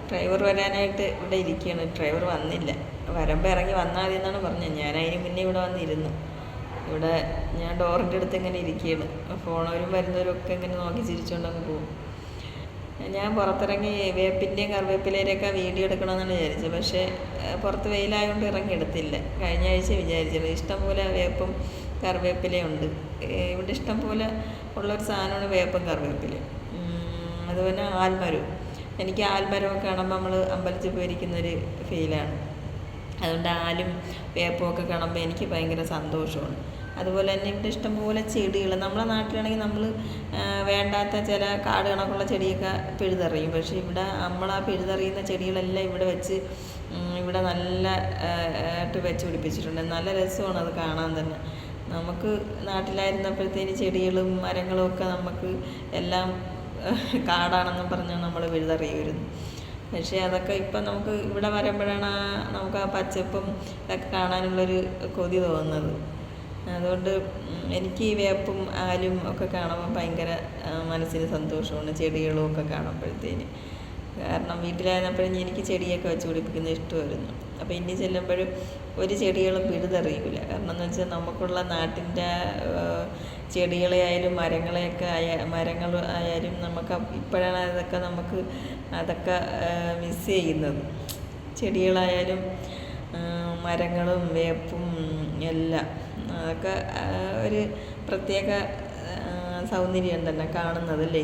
Driver വരാനായിട്ട് ഇവിടെ ഇരിക്കുകയാണ്. ഡ്രൈവർ വന്നില്ല. വരുമ്പോൾ ഇറങ്ങി വന്നാൽ മതി എന്നാണ് പറഞ്ഞത്. ഞാൻ അതിന് മുന്നേ ഇവിടെ വന്നിരുന്നു. ഇവിടെ ഞാൻ ഡോറിൻ്റെ അടുത്ത് ഇങ്ങനെ ഇരിക്കുകയാണ്. ഫോണവരും വരുന്നവരും ഒക്കെ ഇങ്ങനെ നോക്കി ചിരിച്ചുകൊണ്ടങ്ങ് പോകും. ഞാൻ പുറത്തിറങ്ങി വേപ്പിൻ്റെയും കറിവേപ്പിലയുടെയൊക്കെ വീഡിയോ എടുക്കണമെന്നാണ് വിചാരിച്ചത്. പക്ഷേ പുറത്ത് വെയിലായതുകൊണ്ട് ഇറങ്ങി എടുത്തില്ല. കഴിഞ്ഞ ആഴ്ച വിചാരിച്ചത്. ഇഷ്ടംപോലെ വേപ്പും കറിവേപ്പിലയുണ്ട് ഇവിടെ. ഇഷ്ടംപോലെ ഉള്ളൊരു സാധനമാണ് വേപ്പും കറിവേപ്പിലയും. അതുപോലെ ആൽമരവും. എനിക്ക് ആൽമരമൊക്കെ കാണുമ്പോൾ നമ്മൾ അമ്പലത്തിൽ പോയിരിക്കുന്നൊരു ഫീലാണ്. അതുകൊണ്ട് ആലും വേപ്പും ഒക്കെ കാണുമ്പോൾ എനിക്ക് ഭയങ്കര സന്തോഷമാണ്. അതുപോലെ തന്നെ ഇവിടെ ഇഷ്ടംപോലെ ചെടികൾ. നമ്മളെ നാട്ടിലാണെങ്കിൽ നമ്മൾ വേണ്ടാത്ത ചില കാട് കണക്കുള്ള ചെടിയൊക്കെ പിഴുതെറിയും. പക്ഷേ ഇവിടെ നമ്മൾ ആ പിഴുതെറിയുന്ന ചെടികളെല്ലാം ഇവിടെ വെച്ച് ഇവിടെ നല്ല ആയിട്ട് വെച്ച് പിടിപ്പിച്ചിട്ടുണ്ട്. നല്ല രസമാണ് അത് കാണാൻ തന്നെ. നമുക്ക് നാട്ടിലായിരുന്നപ്പോഴത്തേന് ചെടികളും മരങ്ങളും ഒക്കെ നമുക്ക് എല്ലാം കാടാണെന്നും പറഞ്ഞാൽ നമ്മൾ പിഴുതെറിയുമായിരുന്നു. പക്ഷേ അതൊക്കെ ഇപ്പം നമുക്ക് ഇവിടെ വരുമ്പോഴാണ് നമുക്ക് ആ പച്ചപ്പും ഇതൊക്കെ കാണാനുള്ളൊരു കൊതി തോന്നുന്നത്. അതുകൊണ്ട് എനിക്ക് ഈ വേപ്പും ആലും ഒക്കെ കാണുമ്പോൾ ഭയങ്കര മനസ്സിന് സന്തോഷമാണ്. ചെടികളും ഒക്കെ കാണുമ്പോഴത്തേന്. കാരണം വീട്ടിലായിരുന്നപ്പോഴും എനിക്ക് ചെടിയൊക്കെ വെച്ച് പിടിപ്പിക്കുന്നത് ഇഷ്ടമായിരുന്നു. അപ്പോൾ ഇനി ചെല്ലുമ്പോഴും ഒരു ചെടികളും പിഴുതെറിയില്ല. കാരണം എന്ന് വെച്ചാൽ നമുക്കുള്ള നാട്ടിൻ്റെ ചെടികളെ ആയാലും മരങ്ങൾ ആയാലും നമുക്ക് ഇപ്പോഴാണ് അതൊക്കെ മിസ് ചെയ്യുന്നത്. ചെടികളായാലും മരങ്ങളും വേപ്പും എല്ലാം അതൊക്കെ ഒരു പ്രത്യേക സൗന്ദര്യം തന്നെ കാണുന്നതല്ലേ.